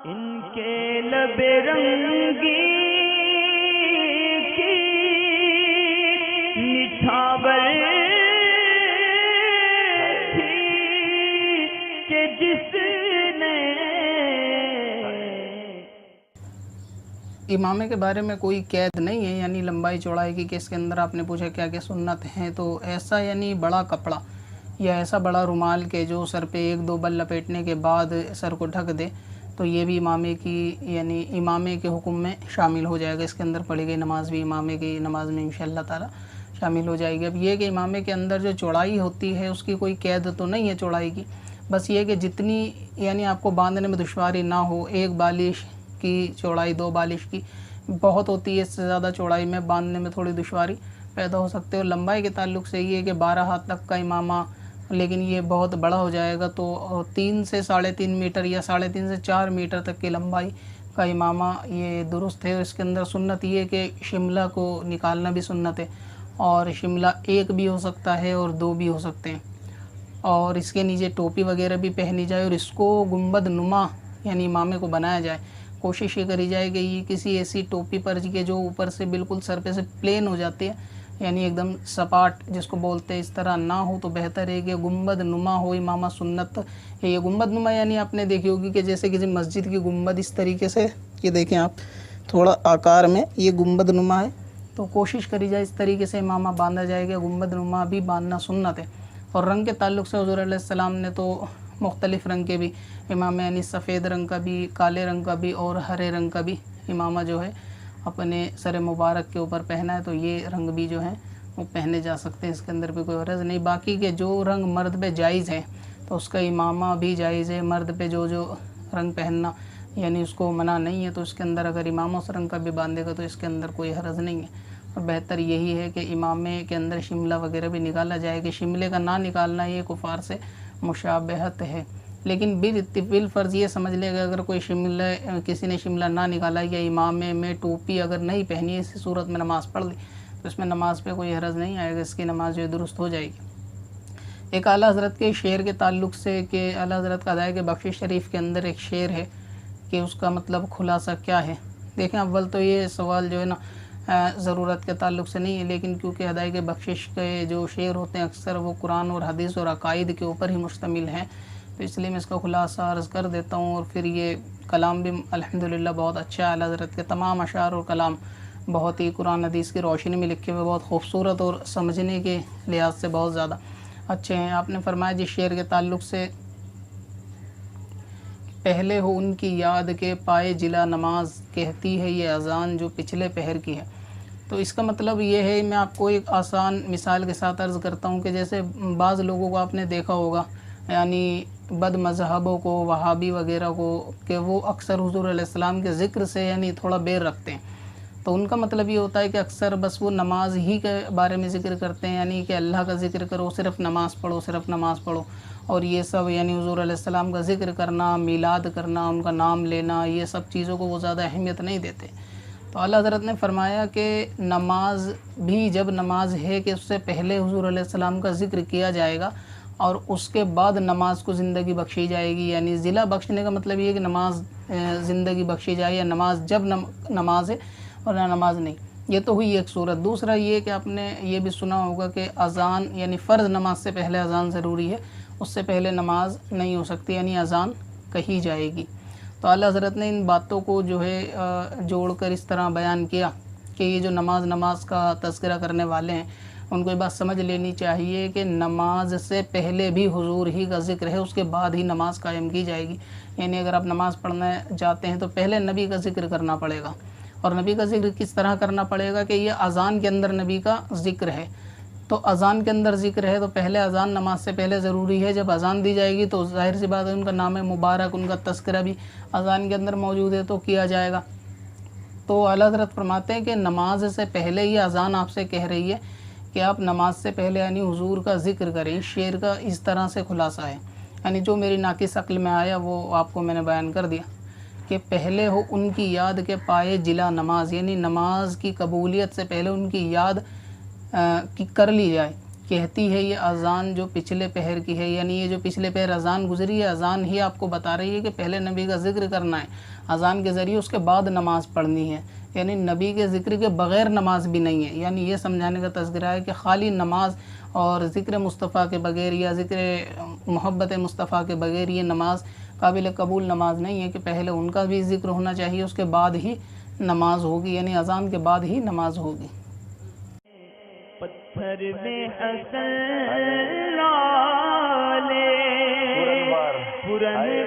ان کے لب رنگی کی نچھاور تھی کہ جس نے امامے کے بارے میں کوئی قید نہیں ہے، یعنی لمبائی چوڑائی کی، کہ اس کے اندر آپ نے پوچھا کیا کیا سنت ہیں، تو ایسا یعنی بڑا کپڑا یا ایسا بڑا رومال کہ جو سر پہ ایک دو بل لپیٹنے کے بعد سر کو ڈھک دے، تو یہ بھی امامے کی یعنی امامے کے حکم میں شامل ہو جائے گا۔ اس کے اندر پڑھی گئی نماز بھی امامے کی نماز میں انشاءاللہ تعالی شامل ہو جائے گی۔ اب یہ کہ امامے کے اندر جو چوڑائی ہوتی ہے اس کی کوئی قید تو نہیں ہے چوڑائی کی، بس یہ کہ جتنی یعنی آپ کو باندھنے میں دشواری نہ ہو، ایک بالش کی چوڑائی، دو بالش کی بہت ہوتی ہے، اس سے زیادہ چوڑائی میں باندھنے میں تھوڑی دشواری پیدا ہو سکتے ہو۔ لمبائی کے تعلق سے یہ ہے کہ 12 ہاتھ تک کا امامہ، لیکن یہ بہت بڑا ہو جائے گا تو 3 سے 3.5 میٹر یا 3.5 سے 4 میٹر تک کی لمبائی کا امامہ یہ درست ہے۔ اس کے اندر سنت یہ ہے کہ شملہ کو نکالنا بھی سنت ہے، اور شملہ ایک بھی ہو سکتا ہے اور دو بھی ہو سکتے ہیں، اور اس کے نیچے ٹوپی وغیرہ بھی پہنی جائے، اور اس کو گنبد نما یعنی امامے کو بنایا جائے۔ کوشش یہ کری جائے کہ یہ کسی ایسی ٹوپی پر کہ جو اوپر سے بالکل سر پہ سے پلین ہو جاتی ہے، یعنی ایک دم سپاٹ جس کو بولتے ہیں، اس طرح نہ ہو تو بہتر ہے کہ گنبد نما ہو امامہ سنت۔ یہ گنبد نما یعنی آپ نے دیکھی ہوگی کہ جیسے کسی مسجد کی گنبد اس طریقے سے، یہ دیکھیں آپ تھوڑا آکار میں یہ گنبد نما ہے، تو کوشش کری جائے اس طریقے سے امامہ باندھا جائے گا۔ گنبد نما بھی باندھنا سنت ہے۔ اور رنگ کے تعلق سے حضور علیہ السلام نے تو مختلف رنگ کے بھی امامہ، یعنی سفید رنگ کا بھی، کالے رنگ کا بھی اور ہرے رنگ کا بھی امامہ جو ہے اپنے سر مبارک کے اوپر پہنا ہے، تو یہ رنگ بھی جو ہیں وہ پہنے جا سکتے ہیں، اس کے اندر بھی کوئی غرض نہیں۔ باقی کے جو رنگ مرد پہ جائز ہے تو اس کا امامہ بھی جائز ہے۔ مرد پہ جو رنگ پہننا یعنی اس کو منع نہیں ہے، تو اس کے اندر اگر امامہ اس رنگ کا بھی باندھے گا تو اس کے اندر کوئی حرج نہیں ہے۔ اور بہتر یہی ہے کہ امامے کے اندر شملہ وغیرہ بھی نکالا جائے، کہ شملے کا نہ نکالنا یہ کفار سے مشابہت ہے۔ لیکن بالفرض یہ سمجھ لے گا اگر کوئی کسی نے شملہ نہ نکالا یا امامے میں ٹوپی اگر نہیں پہنی، اسی صورت میں نماز پڑھ لی تو اس میں نماز پہ کوئی حرج نہیں آئے گا، اس کی نماز جو درست ہو جائے گی۔ ایک اعلیٰ حضرت کے شعر کے تعلق سے کہ اعلیٰ حضرت کا ادائے کہ بخشش شریف کے اندر ایک شعر ہے کہ اس کا مطلب خلاصہ کیا ہے۔ دیکھیں اول تو یہ سوال جو ہے نا ضرورت کے تعلق سے نہیں ہے، لیکن کیونکہ ادائے کہ بخشش کے جو شعر ہوتے ہیں اکثر وہ قرآن اور حدیث اور عقائد کے اوپر ہی مشتمل ہیں، تو اس لیے میں اس کا خلاصہ عرض کر دیتا ہوں۔ اور پھر یہ کلام بھی الحمدللہ بہت اچھا ہے، اعلیٰ حضرت کے تمام اشعار اور کلام بہت ہی قرآن حدیث کی روشنی میں لکھے ہوئے، بہت خوبصورت اور سمجھنے کے لحاظ سے بہت زیادہ اچھے ہیں۔ آپ نے فرمایا جس شعر کے تعلق سے پہلے ہو ان کی یاد کے پائے جلا نماز، کہتی ہے یہ اذان جو پچھلے پہر کی ہے، تو اس کا مطلب یہ ہے، میں آپ کو ایک آسان مثال کے ساتھ عرض کرتا ہوں کہ جیسے بعض لوگوں کو آپ نے دیکھا ہوگا، یعنی بد مذہبوں کو، وہابی وغیرہ کو، کہ وہ اکثر حضور علیہ السلام کے ذکر سے یعنی تھوڑا بیر رکھتے ہیں، تو ان کا مطلب یہ ہوتا ہے کہ اکثر بس وہ نماز ہی کے بارے میں ذکر کرتے ہیں، یعنی کہ اللہ کا ذکر کرو، صرف نماز پڑھو، صرف نماز پڑھو، اور یہ سب یعنی حضور علیہ السلام کا ذکر کرنا، میلاد کرنا، ان کا نام لینا، یہ سب چیزوں کو وہ زیادہ اہمیت نہیں دیتے۔ تو اعلیٰ حضرت نے فرمایا کہ نماز بھی جب نماز ہے کہ اس سے پہلے حضور علیہ السلام کا ذکر کیا جائے گا، اور اس کے بعد نماز کو زندگی بخشی جائے گی، یعنی ضلع بخشنے کا مطلب یہ ہے کہ نماز زندگی بخشی جائے، یا نماز جب نماز ہے اور نہ نماز نہیں، یہ تو ہوئی ایک صورت۔ دوسرا یہ کہ آپ نے یہ بھی سنا ہوگا کہ اذان یعنی فرض نماز سے پہلے اذان ضروری ہے، اس سے پہلے نماز نہیں ہو سکتی، یعنی اذان کہی جائے گی۔ تو اعلیٰ حضرت نے ان باتوں کو جو ہے جوڑ کر اس طرح بیان کیا کہ یہ جو نماز کا تذکرہ کرنے والے ہیں ان کو یہ بات سمجھ لینی چاہیے کہ نماز سے پہلے بھی حضور ہی کا ذکر ہے، اس کے بعد ہی نماز قائم کی جائے گی۔ یعنی اگر آپ نماز پڑھنے جاتے ہیں تو پہلے نبی کا ذکر کرنا پڑے گا، اور نبی کا ذکر کس طرح کرنا پڑے گا کہ یہ اذان کے اندر نبی کا ذکر ہے، تو اذان کے اندر ذکر ہے تو پہلے اذان نماز سے پہلے ضروری ہے۔ جب اذان دی جائے گی تو ظاہر سی بات ہے ان کا نام مبارک، ان کا تذکرہ بھی اذان کے اندر موجود ہے تو کیا جائے گا۔ تو اعلیٰ حضرت فرماتے ہیں کہ نماز سے پہلے یہ اذان آپ سے کہہ رہی ہے کہ آپ نماز سے پہلے یعنی حضور کا ذکر کریں۔ اس شعر کا اس طرح سے خلاصہ ہے، یعنی جو میری ناقص عقل میں آیا وہ آپ کو میں نے بیان کر دیا کہ پہلے ہو ان کی یاد کے پائے جلا نماز، یعنی نماز کی قبولیت سے پہلے ان کی یاد کر لی جائے، کہتی ہے یہ اذان جو پچھلے پہر کی ہے، یعنی یہ جو پچھلے پہر اذان گزری ہے، اذان ہی آپ کو بتا رہی ہے کہ پہلے نبی کا ذکر کرنا ہے اذان کے ذریعے، اس کے بعد نماز پڑھنی ہے، یعنی نبی کے ذکر کے بغیر نماز بھی نہیں ہے۔ یعنی یہ سمجھانے کا تذکرہ ہے کہ خالی نماز اور ذکر مصطفیٰ کے بغیر یا ذکر محبت مصطفیٰ کے بغیر یہ نماز قابل قبول نماز نہیں ہے، کہ پہلے ان کا بھی ذکر ہونا چاہیے، اس کے بعد ہی نماز ہوگی، یعنی اذان کے بعد ہی نماز ہوگی۔ پتھر میں حسن لالے پرن